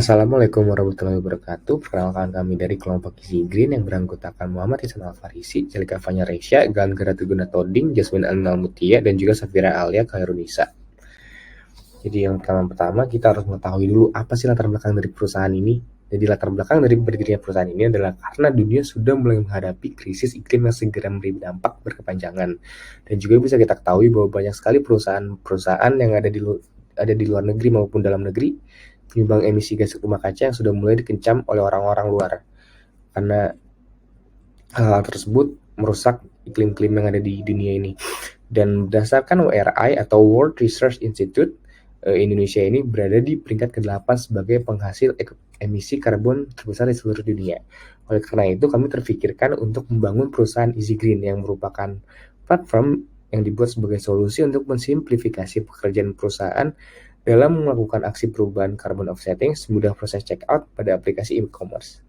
Assalamualaikum warahmatullahi wabarakatuh. Perkenalkan kami dari kelompok Easy Green yang beranggotakan Muhammad Ihsan Alfarisi, Celika Fanya Resya, Galan Garatuguna Toding, Jasmine Alnal Mutia, dan juga Safira Alia Khairunisa. Jadi yang pertama kita harus mengetahui dulu apa sih latar belakang dari perusahaan ini. Jadi latar belakang dari berdirinya perusahaan ini adalah karena dunia sudah mulai menghadapi krisis iklim yang segera memberi dampak berkepanjangan. Dan juga bisa kita ketahui bahwa banyak sekali perusahaan-perusahaan yang ada di luar negeri maupun dalam negeri penyumbang emisi gas rumah kaca yang sudah mulai dikencam oleh orang-orang luar. Karena hal tersebut merusak iklim-iklim yang ada di dunia ini. Dan berdasarkan WRI atau World Research Institute, Indonesia ini berada di peringkat ke-8 sebagai penghasil emisi karbon terbesar di seluruh dunia. Oleh karena itu, kami terfikirkan untuk membangun perusahaan Easy Green yang merupakan platform yang dibuat sebagai solusi untuk mensimplifikasi pekerjaan perusahaan dalam melakukan aksi perubahan carbon offsetting semudah proses checkout pada aplikasi e-commerce.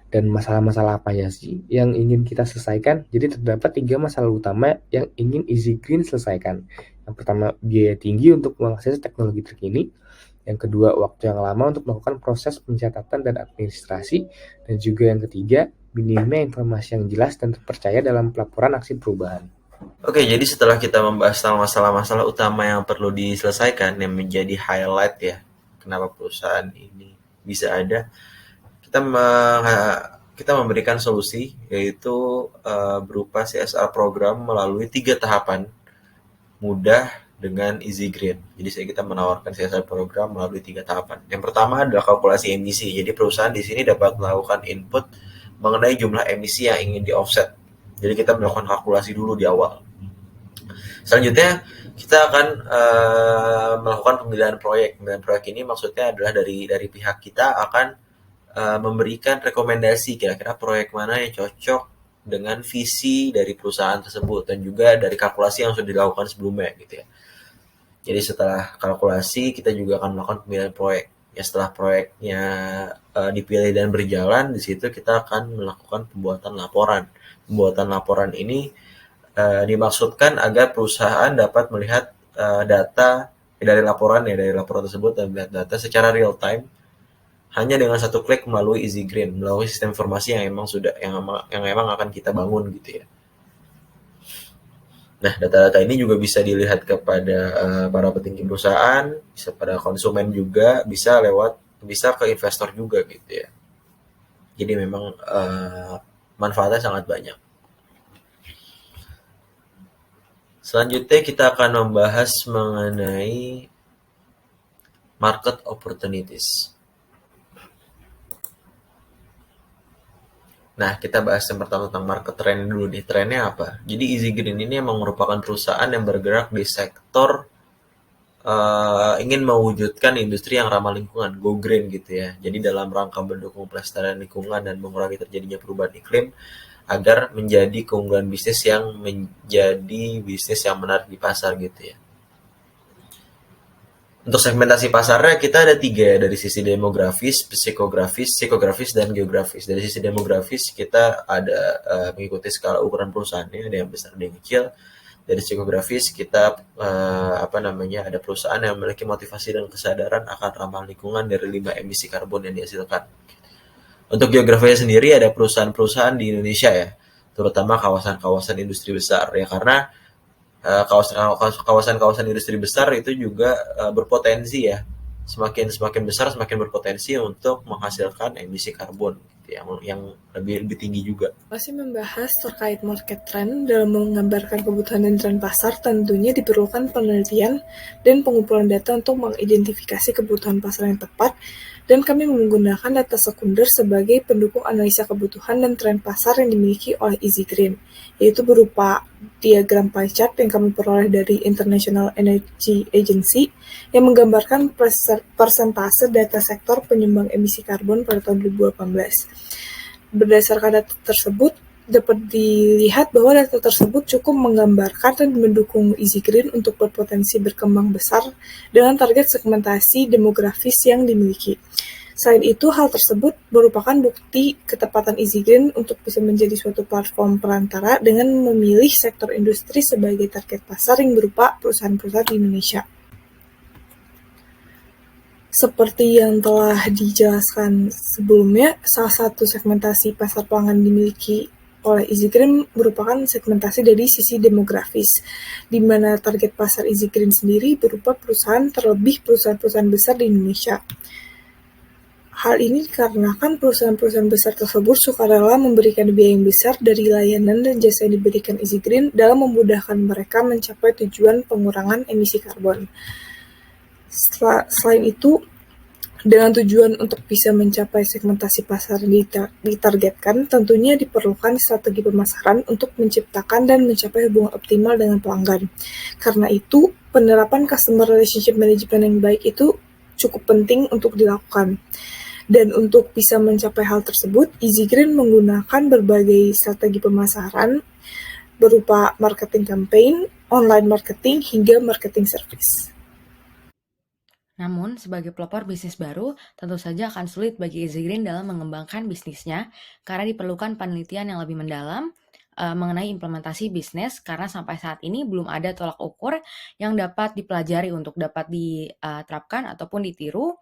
Dan masalah-masalah apa ya sih yang ingin kita selesaikan? Jadi terdapat 3 masalah utama yang ingin Easy Green selesaikan. Yang pertama, biaya tinggi untuk mengakses teknologi terkini. Yang kedua, waktu yang lama untuk melakukan proses pencatatan dan administrasi. Dan juga yang ketiga, minimnya informasi yang jelas dan terpercaya dalam pelaporan aksi perubahan. Oke, jadi setelah kita membahas tentang masalah-masalah utama yang perlu diselesaikan, yang menjadi highlight ya, kenapa perusahaan ini bisa ada, kita kita memberikan solusi, yaitu berupa CSR program melalui 3 tahapan mudah dengan Easy Green. Jadi kita menawarkan CSR program melalui 3 tahapan. Yang pertama adalah kalkulasi emisi. Jadi perusahaan di sini dapat melakukan input mengenai jumlah emisi yang ingin di-offset. Jadi kita melakukan kalkulasi dulu di awal. Selanjutnya kita akan melakukan pemilihan proyek. Pemilihan proyek ini maksudnya adalah dari pihak kita akan memberikan rekomendasi kira-kira proyek mana yang cocok dengan visi dari perusahaan tersebut dan juga dari kalkulasi yang sudah dilakukan sebelumnya gitu ya. Jadi setelah kalkulasi kita juga akan melakukan pemilihan proyek. Ya setelah proyeknya dipilih dan berjalan, di situ kita akan melakukan pembuatan laporan. Pembuatan laporan ini dimaksudkan agar perusahaan dapat melihat data dari laporan tersebut dan melihat data secara real time hanya dengan satu klik melalui Easy Green, melalui sistem informasi yang emang akan kita bangun gitu ya. Nah, data-data ini juga bisa dilihat kepada para petinggi perusahaan, bisa pada konsumen juga, bisa ke investor juga gitu ya. Jadi memang manfaatnya sangat banyak. Selanjutnya kita akan membahas mengenai market opportunities. Nah, kita bahas yang pertama tentang market trend dulu nih. Trennya apa? Jadi Easy Green ini memang merupakan perusahaan yang bergerak di sektor ingin mewujudkan industri yang ramah lingkungan, go green gitu ya. Jadi dalam rangka mendukung pelestarian lingkungan dan mengurangi terjadinya perubahan iklim agar menjadi keunggulan bisnis yang menarik di pasar gitu ya. Untuk segmentasi pasarnya kita ada 3 dari sisi demografis, psikografis, dan geografis. Dari sisi demografis kita ada mengikuti skala ukuran perusahaannya, ada yang besar, ada yang kecil. Dari psikografis kita ada perusahaan yang memiliki motivasi dan kesadaran akan ramah lingkungan dari 5 emisi karbon yang dihasilkan. Untuk geografinya sendiri ada perusahaan-perusahaan di Indonesia ya, terutama kawasan-kawasan industri besar ya, karena kawasan-kawasan industri besar itu juga berpotensi ya, semakin besar semakin berpotensi untuk menghasilkan emisi karbon gitu, yang lebih tinggi juga. Masih membahas terkait market trend dalam menggambarkan kebutuhan dan tren pasar, tentunya diperlukan penelitian dan pengumpulan data untuk mengidentifikasi kebutuhan pasar yang tepat, dan kami menggunakan data sekunder sebagai pendukung analisa kebutuhan dan tren pasar yang dimiliki oleh Easy Green, yaitu berupa diagram pie chart yang kami peroleh dari International Energy Agency yang menggambarkan persentase data sektor penyumbang emisi karbon pada tahun 2018. Berdasarkan data tersebut, dapat dilihat bahwa data tersebut cukup menggambarkan dan mendukung Easy Green untuk berpotensi berkembang besar dengan target segmentasi demografis yang dimiliki. Selain itu, hal tersebut merupakan bukti ketepatan Easy Green untuk bisa menjadi suatu platform perantara dengan memilih sektor industri sebagai target pasar yang berupa perusahaan-perusahaan di Indonesia. Seperti yang telah dijelaskan sebelumnya, salah satu segmentasi pasar pelanggan dimiliki oleh EasyGreen merupakan segmentasi dari sisi demografis, di mana target pasar EasyGreen sendiri berupa perusahaan, terlebih perusahaan-perusahaan besar di Indonesia. Hal ini dikarenakan perusahaan-perusahaan besar tersebut sukarela memberikan biaya yang besar dari layanan dan jasa yang diberikan EasyGreen dalam memudahkan mereka mencapai tujuan pengurangan emisi karbon. Selain itu, dengan tujuan untuk bisa mencapai segmentasi pasar yang ditargetkan, tentunya diperlukan strategi pemasaran untuk menciptakan dan mencapai hubungan optimal dengan pelanggan. Karena itu, penerapan customer relationship management yang baik itu cukup penting untuk dilakukan. Dan untuk bisa mencapai hal tersebut, EasyGreen menggunakan berbagai strategi pemasaran berupa marketing campaign, online marketing, hingga marketing service. Namun, sebagai pelopor bisnis baru, tentu saja akan sulit bagi EasyGreen dalam mengembangkan bisnisnya karena diperlukan penelitian yang lebih mendalam mengenai implementasi bisnis karena sampai saat ini belum ada tolak ukur yang dapat dipelajari untuk dapat diterapkan ataupun ditiru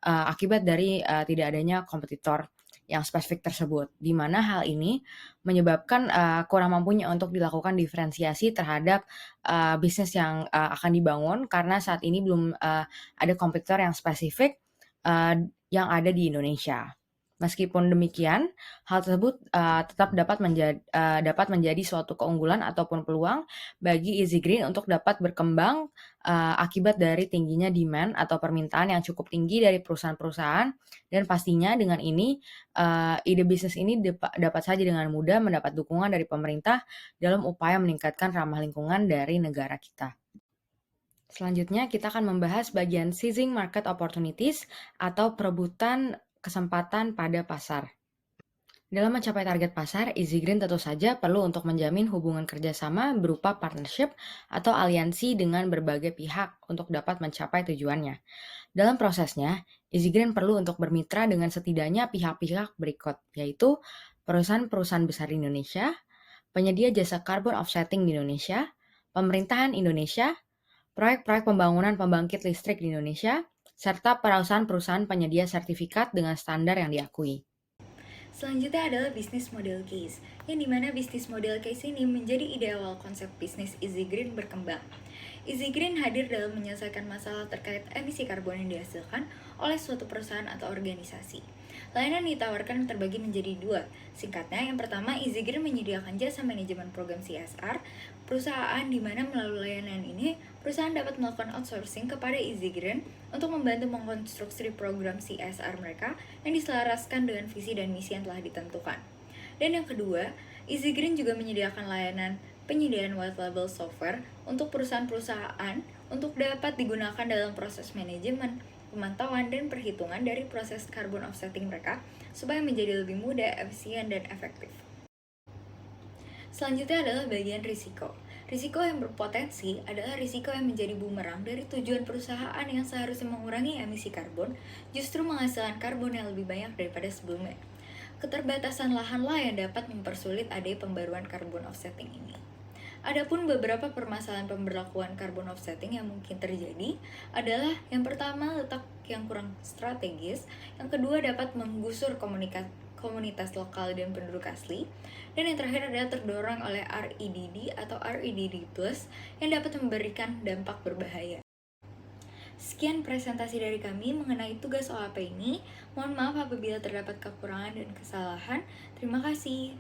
akibat dari tidak adanya kompetitor yang spesifik tersebut, di mana hal ini menyebabkan kurang mampunya untuk dilakukan diferensiasi terhadap bisnis yang akan dibangun karena saat ini belum ada kompetitor yang spesifik yang ada di Indonesia. Meskipun demikian, hal tersebut tetap dapat menjadi suatu keunggulan ataupun peluang bagi EasyGreen untuk dapat berkembang akibat dari tingginya demand atau permintaan yang cukup tinggi dari perusahaan-perusahaan, dan pastinya dengan ini ide bisnis ini dapat saja dengan mudah mendapat dukungan dari pemerintah dalam upaya meningkatkan ramah lingkungan dari negara kita. Selanjutnya kita akan membahas bagian seizing market opportunities atau perebutan kesempatan pada pasar. Dalam mencapai target pasar, EasyGreen tentu saja perlu untuk menjamin hubungan kerjasama berupa partnership atau aliansi dengan berbagai pihak untuk dapat mencapai tujuannya. Dalam prosesnya, EasyGreen perlu untuk bermitra dengan setidaknya pihak-pihak berikut, yaitu perusahaan-perusahaan besar di Indonesia, penyedia jasa carbon offsetting di Indonesia, pemerintahan Indonesia, proyek-proyek pembangunan pembangkit listrik di Indonesia, serta perusahaan-perusahaan penyedia sertifikat dengan standar yang diakui. Selanjutnya adalah bisnis model case, yang dimana bisnis model case ini menjadi ide awal konsep bisnis EasyGreen berkembang. EasyGreen hadir dalam menyelesaikan masalah terkait emisi karbon yang dihasilkan oleh suatu perusahaan atau organisasi. Layanan ditawarkan terbagi menjadi dua. Singkatnya, yang pertama, EasyGreen menyediakan jasa manajemen program CSR, perusahaan di mana melalui layanan ini, perusahaan dapat melakukan outsourcing kepada EasyGreen untuk membantu mengkonstruksi program CSR mereka yang diselaraskan dengan visi dan misi yang telah ditentukan. Dan yang kedua, EasyGreen juga menyediakan layanan penyediaan white label software untuk perusahaan-perusahaan untuk dapat digunakan dalam proses manajemen, pemantauan, dan perhitungan dari proses carbon offsetting mereka supaya menjadi lebih mudah, efisien, dan efektif. Selanjutnya adalah bagian risiko. Risiko yang berpotensi adalah risiko yang menjadi bumerang dari tujuan perusahaan yang seharusnya mengurangi emisi karbon, justru menghasilkan karbon yang lebih banyak daripada sebelumnya. Keterbatasan lahanlah yang dapat mempersulit adanya pembaruan carbon offsetting ini. Adapun beberapa permasalahan pemberlakuan carbon offsetting yang mungkin terjadi adalah yang pertama, letak yang kurang strategis, yang kedua dapat menggusur komunitas lokal dan penduduk asli, dan yang terakhir adalah terdorong oleh REDD atau REDD Plus yang dapat memberikan dampak berbahaya. Sekian presentasi dari kami mengenai tugas OAP ini. Mohon maaf apabila terdapat kekurangan dan kesalahan. Terima kasih.